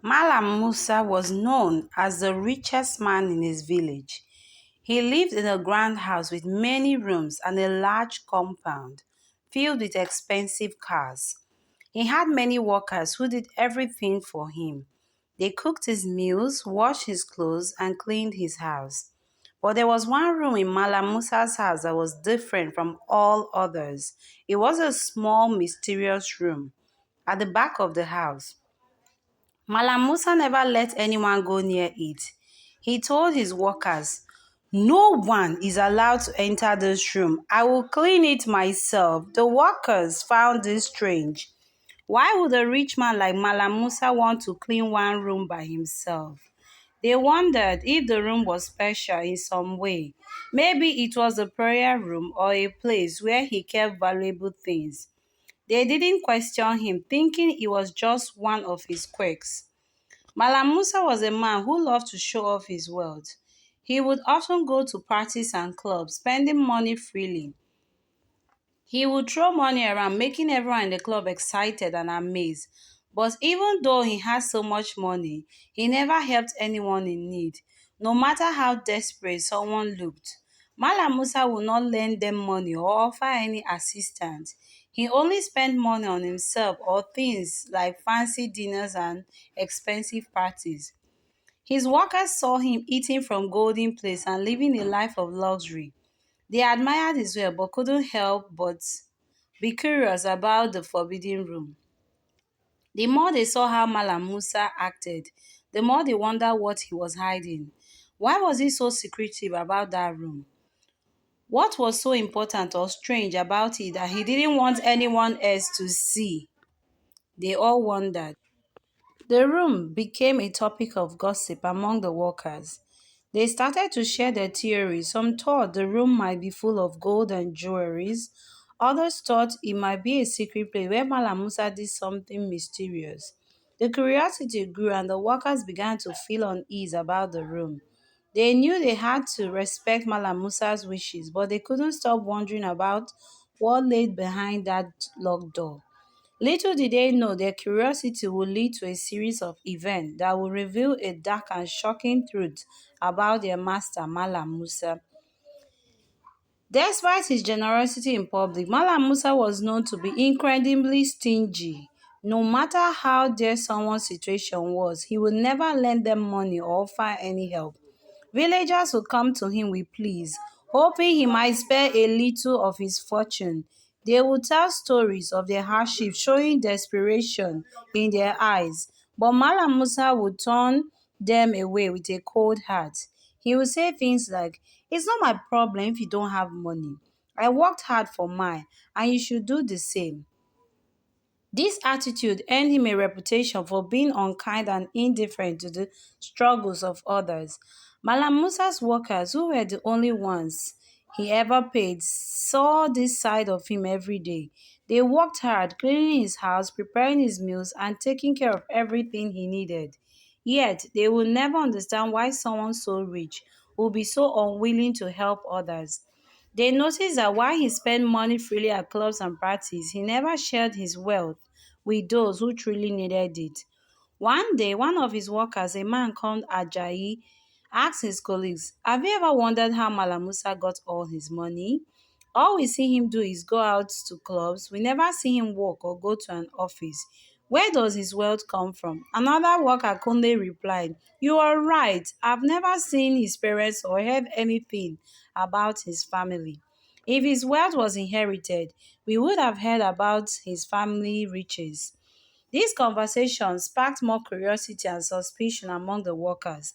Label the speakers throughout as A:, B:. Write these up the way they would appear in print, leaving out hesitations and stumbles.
A: Mallam Musa was known as the richest man in his village. He lived in a grand house with many rooms and a large compound filled with expensive cars. He had many workers who did everything for him. They cooked his meals, washed his clothes, and cleaned his house. But there was one room in Mallam Musa's house that was different from all others. It was a small, mysterious room at the back of the house. Mallam Musa never let anyone go near it. He told his workers, "No one is allowed to enter this room. I will clean it myself." The workers found this strange. Why would a rich man like Mallam Musa want to clean one room by himself? They wondered if the room was special in some way. Maybe it was a prayer room or a place where he kept valuable things. They didn't question him, thinking it was just one of his quirks. Mallam Musa was a man who loved to show off his wealth. He would often go to parties and clubs, spending money freely. He would throw money around, making everyone in the club excited and amazed. But even though he had so much money, he never helped anyone in need, no matter how desperate someone looked. Mallam Musa would not lend them money or offer any assistance. He only spent money on himself or things like fancy dinners and expensive parties. His workers saw him eating from golden plates and living a life of luxury. They admired his wealth but couldn't help but be curious about the forbidden room. The more they saw how Mallam Musa acted, the more they wondered what he was hiding. Why was he so secretive about that room? What was so important or strange about it that he didn't want anyone else to see? They all wondered. The room became a topic of gossip among the workers. They started to share their theories. Some thought the room might be full of gold and jewelries. Others thought it might be a secret place where Mallam Musa did something mysterious. The curiosity grew and the workers began to feel unease about the room. They knew they had to respect Mallam Musa's wishes, but they couldn't stop wondering about what lay behind that locked door. Little did they know their curiosity would lead to a series of events that would reveal a dark and shocking truth about their master, Mallam Musa. Despite his generosity in public, Mallam Musa was known to be incredibly stingy. No matter how dear someone's situation was, he would never lend them money or offer any help. Villagers would come to him with pleas, hoping he might spare a little of his fortune. They would tell stories of their hardship, showing desperation in their eyes. But Mallam Musa would turn them away with a cold heart. He would say things like, "It's not my problem if you don't have money. I worked hard for mine, and you should do the same." This attitude earned him a reputation for being unkind and indifferent to the struggles of others. Mallam Musa's workers, who were the only ones he ever paid, saw this side of him every day. They worked hard, cleaning his house, preparing his meals, and taking care of everything he needed. Yet, they would never understand why someone so rich would be so unwilling to help others. They noticed that while he spent money freely at clubs and parties, he never shared his wealth with those who truly needed it. One day, one of his workers, a man called Ajayi, asked his colleagues, "Have you ever wondered how Mallam Musa got all his money? All we see him do is go out to clubs. We never see him work or go to an office. Where does his wealth come from?" Another worker calmly replied, "You are right. I've never seen his parents or heard anything about his family. If his wealth was inherited, we would have heard about his family riches." These conversations sparked more curiosity and suspicion among the workers.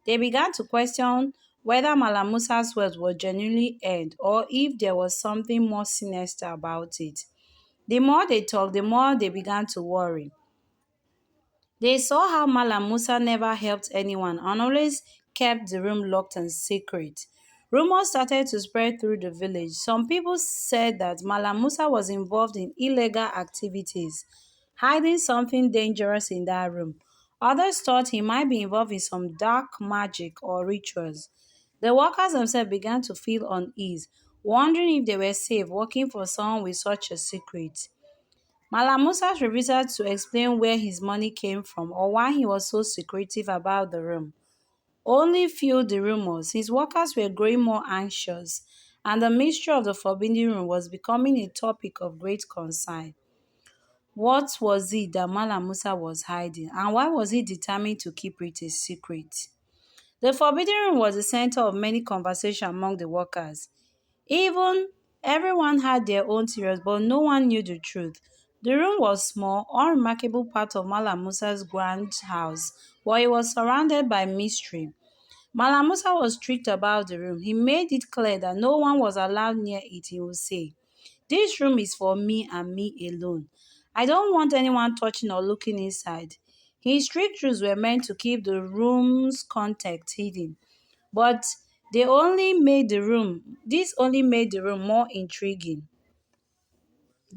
A: They began to question whether Mallam Musa's wealth was genuinely earned or if there was something more sinister about it. The more they talked, the more they began to worry. They saw how Mallam Musa never helped anyone and always kept the room locked and secret. Rumors started to spread through the village. Some people said that Mallam Musa was involved in illegal activities, hiding something dangerous in that room. Others thought he might be involved in some dark magic or rituals. The workers themselves began to feel unease, wondering if they were safe working for someone with such a secret. Mallam Musa refused to explain where his money came from or why he was so secretive about the room. Only fueled the rumors. His workers were growing more anxious, and the mystery of the forbidden room was becoming a topic of great concern. What was it that Mallam Musa was hiding, and why was he determined to keep it a secret? The forbidden room was the center of many conversations among the workers. Even everyone had their own theories, but no one knew the truth. The room was small, unremarkable part of Mallam Musa's grand house, but it was surrounded by mystery. Mallam Musa was strict about the room. He made it clear that no one was allowed near it. He would say, "This room is for me and me alone. I don't want anyone touching or looking inside." His strict rules were meant to keep the room's contents hidden, but this only made the room more intriguing.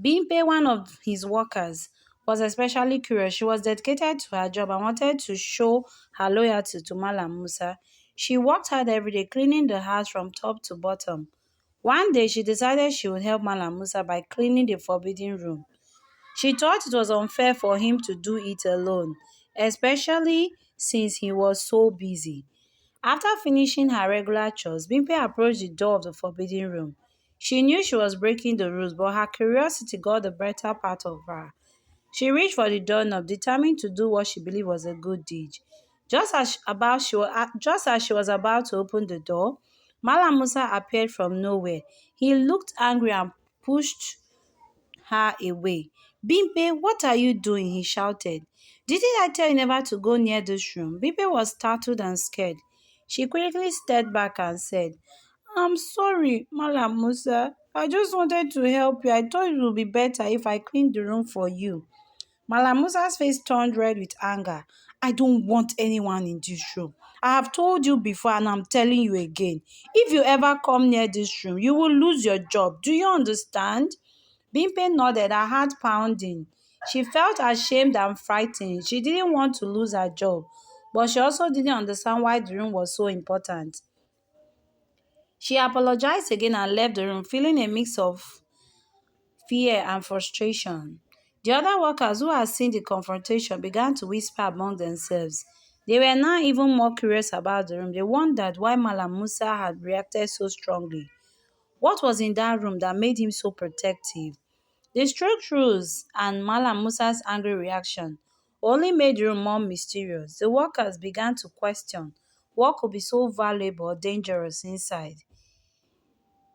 A: Bimpe, one of his workers, was especially curious. She was dedicated to her job and wanted to show her loyalty to Mallam Musa. She worked hard every day, cleaning the house from top to bottom. One day, she decided she would help Mallam Musa by cleaning the forbidden room. She thought it was unfair for him to do it alone, especially since he was so busy. After finishing her regular chores, Bimpe approached the door of the forbidden room. She knew she was breaking the rules, but her curiosity got the better part of her. She reached for the doorknob, determined to do what she believed was a good deed. Just as she was about to open the door, Mallam Musa appeared from nowhere. He looked angry and pushed her away. "Bimpe, what are you doing?" he shouted. "Didn't I tell you never to go near this room?" Bimpe was startled and scared. She quickly stepped back and said, "I'm sorry, Mallam Musa. I just wanted to help you. I thought it would be better if I cleaned the room for you." Mallam Musa's face turned red with anger. "I don't want anyone in this room. I have told you before and I'm telling you again. If you ever come near this room, you will lose your job. Do you understand?" Bimpe nodded, her heart pounding. She felt ashamed and frightened. She didn't want to lose her job, but she also didn't understand why the room was so important. She apologized again and left the room, feeling a mix of fear and frustration. The other workers who had seen the confrontation began to whisper among themselves. They were now even more curious about the room. They wondered why Mallam Musa had reacted so strongly. What was in that room that made him so protective? The strict rules and Mallam Musa's angry reaction only made the room more mysterious. The workers began to question what could be so valuable or dangerous inside.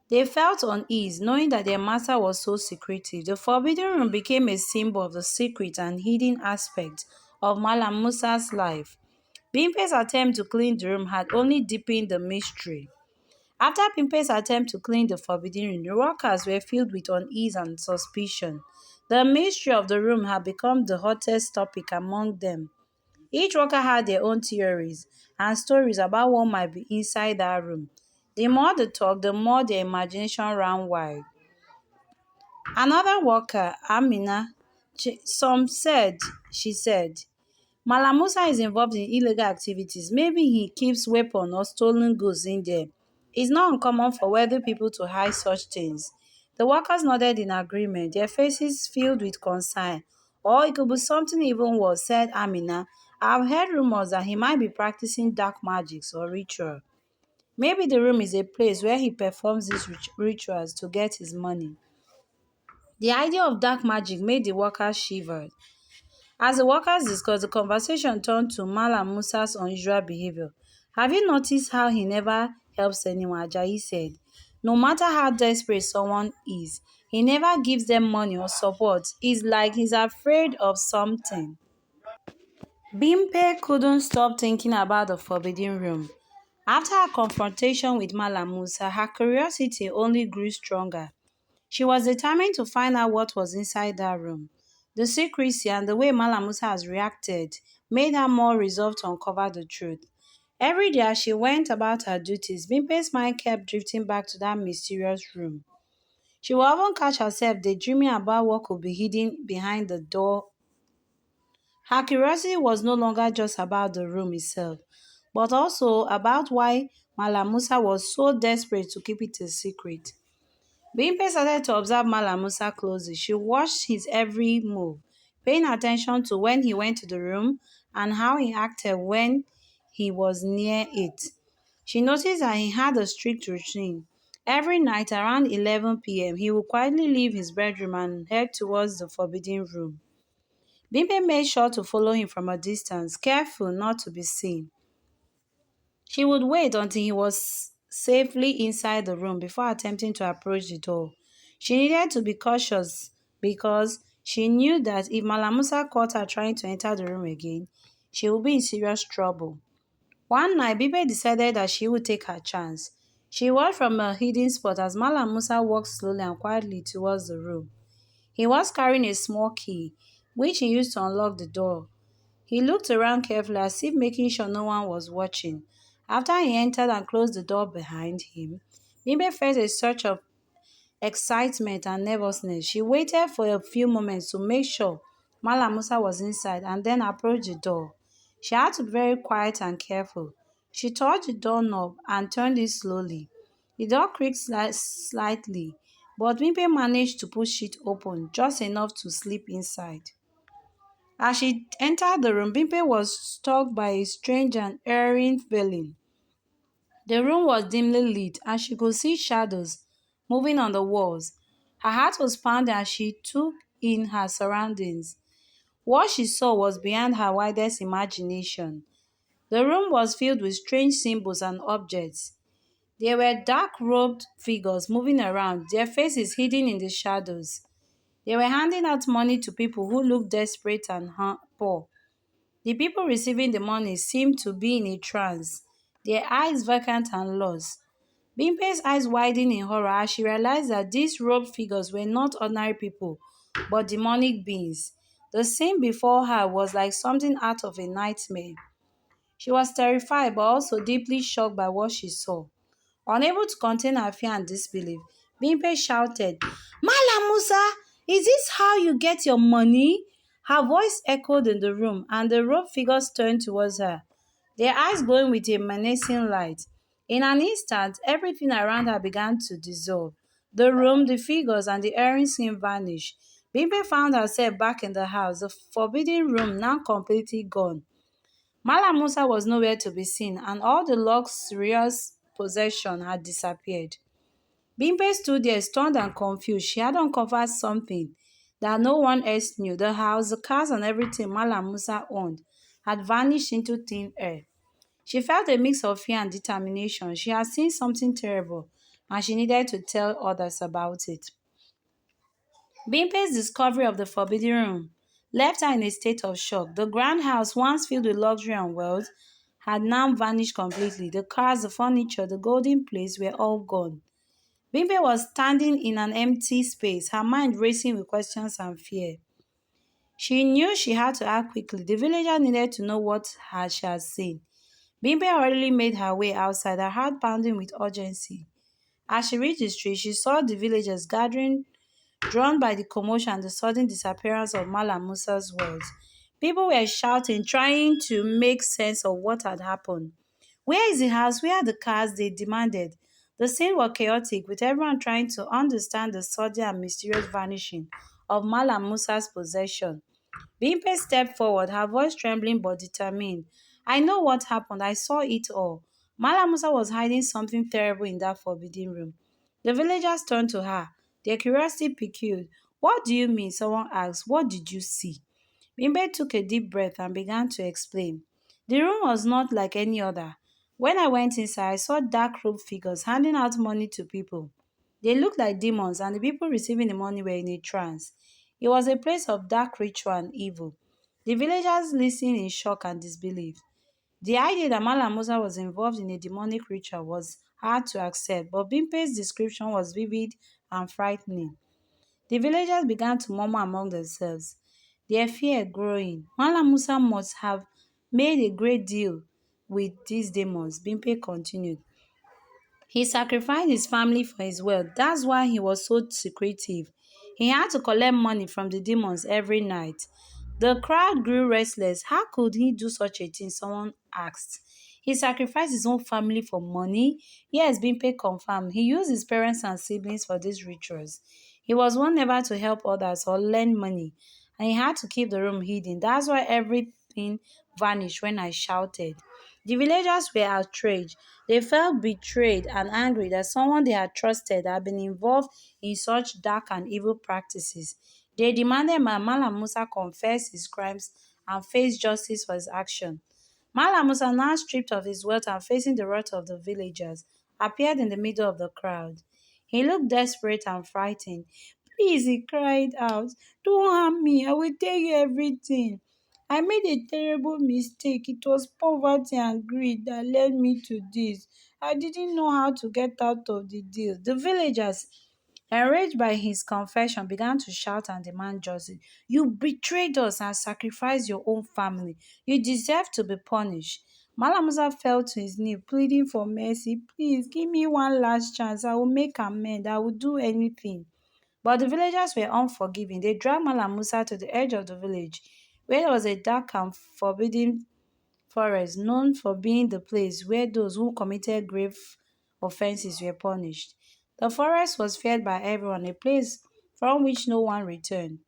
A: They felt unease knowing that their master was so secretive. The forbidden room became a symbol of the secret and hidden aspects of Mallam Musa's life. Bimpe's attempt to clean the room had only deepened the mystery. After Pimpe's attempt to clean the forbidden room, the workers were filled with unease and suspicion. The mystery of the room had become the hottest topic among them. Each worker had their own theories and stories about what might be inside that room. The more they talked, the more their imagination ran wild. Another worker, Amina, she said, "Mallam Musa is involved in illegal activities. Maybe he keeps weapons or stolen goods in there. It's not uncommon for wealthy people to hide such things." The workers nodded in agreement, their faces filled with concern. "Or it could be something even worse," said Amina. "I've heard rumors that he might be practicing dark magics or ritual. Maybe the room is a place where he performs these rituals to get his money." The idea of dark magic made the workers shiver. As the workers discussed, the conversation turned to Mallam Musa's unusual behavior. "Have you noticed how he never helps anyone?" Ajayi said. "No matter how desperate someone is, he never gives them money or support. It's like he's afraid of something." Bimpe couldn't stop thinking about the forbidden room. After her confrontation with Mallam Musa, her curiosity only grew stronger. She was determined to find out what was inside that room. The secrecy and the way Mallam Musa has reacted made her more resolved to uncover the truth. Every day as she went about her duties, Bimpe's mind kept drifting back to that mysterious room. She would often catch herself daydreaming about what could be hidden behind the door. Her curiosity was no longer just about the room itself, but also about why Mallam Musa was so desperate to keep it a secret. Bimpe started to observe Mallam Musa closely. She watched his every move, paying attention to when he went to the room and how he acted when he was near it. She noticed that he had a strict routine. Every night around 11 p.m., he would quietly leave his bedroom and head towards the forbidden room. Bimpe made sure to follow him from a distance, careful not to be seen. She would wait until he was safely inside the room before attempting to approach the door. She needed to be cautious because she knew that if Malamusa caught her trying to enter the room again, she would be in serious trouble. One night, Bibe decided that she would take her chance. She watched from a hidden spot as Malam Musa walked slowly and quietly towards the room. He was carrying a small key, which he used to unlock the door. He looked around carefully as if making sure no one was watching. After he entered and closed the door behind him, Bibe felt a surge of excitement and nervousness. She waited for a few moments to make sure Malam Musa was inside and then approached the door. She had to be very quiet and careful. She touched the doorknob and turned it slowly. The door creaked slightly, but Mimpe managed to push it open just enough to slip inside. As she entered the room, Bimpe was struck by a strange and eerie feeling. The room was dimly lit and she could see shadows moving on the walls. Her heart was pounding as she took in her surroundings. What she saw was beyond her wildest imagination. The room was filled with strange symbols and objects. There were dark robed figures moving around, their faces hidden in the shadows. They were handing out money to people who looked desperate and poor. The people receiving the money seemed to be in a trance, their eyes vacant and lost. Bimpe's eyes widened in horror as she realized that these robed figures were not ordinary people, but demonic beings. The scene before her was like something out of a nightmare. She was terrified but also deeply shocked by what she saw. Unable to contain her fear and disbelief, Bimpe shouted, Mala Musa, is this how you get your money? Her voice echoed in the room, and the robed figures turned towards her, their eyes glowing with a menacing light. In an instant, everything around her began to dissolve. The room, the figures, and the earrings seemed vanished. Bimpe found herself back in the house, the forbidden room now completely gone. Mala Musa was nowhere to be seen, and all the luxurious possession had disappeared. Bimpe stood there stunned and confused. She had uncovered something that no one else knew. The house, the cars, and everything Mala Musa owned had vanished into thin air. She felt a mix of fear and determination. She had seen something terrible, and she needed to tell others about it. Bimpe's discovery of the forbidden room left her in a state of shock. The grand house, once filled with luxury and wealth, had now vanished completely. The cars, the furniture, the golden plates were all gone. Bimpe was standing in an empty space, her mind racing with questions and fear. She knew she had to act quickly. The villager needed to know what she had seen. Bimpe hurriedly made her way outside, her heart pounding with urgency. As she reached the street, she saw the villagers gathering, drawn by the commotion and the sudden disappearance of Mallam Musa's words. People were shouting, trying to make sense of what had happened. Where is the house? Where are the cars? They demanded. The scene was chaotic, with everyone trying to understand the sudden and mysterious vanishing of Mallam Musa's possession. Bimpe stepped forward, her voice trembling but determined. I know what happened. I saw it all. Mallam Musa was hiding something terrible in that forbidden room. The villagers turned to her, their curiosity piqued. What do you mean? Someone asked. What did you see? Bimbe took a deep breath and began to explain. The room was not like any other. When I went inside, I saw dark robed figures handing out money to people. They looked like demons, and the people receiving the money were in a trance. It was a place of dark ritual and evil. The villagers listened in shock and disbelief. The idea that Mallam Musa was involved in a demonic ritual was hard to accept, but Bimpe's description was vivid and frightening. The villagers began to murmur among themselves, their fear growing. Mallam Musa must have made a great deal with these demons, Bimpe continued. He sacrificed his family for his wealth. That's why he was so secretive. He had to collect money from the demons every night. The crowd grew restless. How could he do such a thing? Someone asked. He sacrificed his own family for money. Yes, being paid confirmed. He used his parents and siblings for these rituals. He was one never to help others or lend money, and he had to keep the room hidden. That's why everything vanished when I shouted. The villagers were outraged. They felt betrayed and angry that someone they had trusted had been involved in such dark and evil practices. They demanded Mallam Musa confess his crimes and face justice for his action. Mallam Musa, now stripped of his wealth and facing the wrath of the villagers, appeared in the middle of the crowd. He looked desperate and frightened. Please, he cried out, don't harm me. I will tell you everything. I made a terrible mistake. It was poverty and greed that led me to this. I didn't know how to get out of the deal. The villagers, enraged by his confession, began to shout and demand justice. You betrayed us and sacrificed your own family. You deserve to be punished. Mallam Musa fell to his knee, pleading for mercy. Please give me one last chance. I will make amends. I will do anything. But the villagers were unforgiving. They dragged Mallam Musa to the edge of the village, where there was a dark and forbidding forest known for being the place where those who committed grave offenses were punished. The forest was feared by everyone, a place from which no one returned.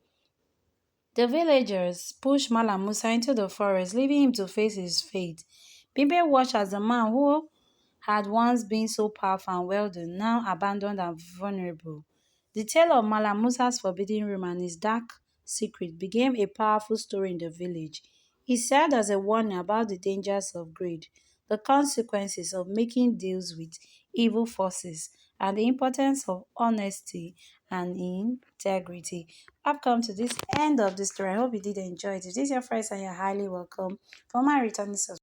A: The villagers pushed Mallam Musa into the forest, leaving him to face his fate. Bimbe watched as the man who had once been so powerful and wealthy, now abandoned and vulnerable. The tale of Mallam Musa's forbidden room and his dark secret became a powerful story in the village. It served as a warning about the dangers of greed, the consequences of making deals with evil forces, and the importance of honesty and integrity. I've come to this end of the story. I hope you did enjoy it. If this is your first time, you're highly welcome. For my returning subscribers,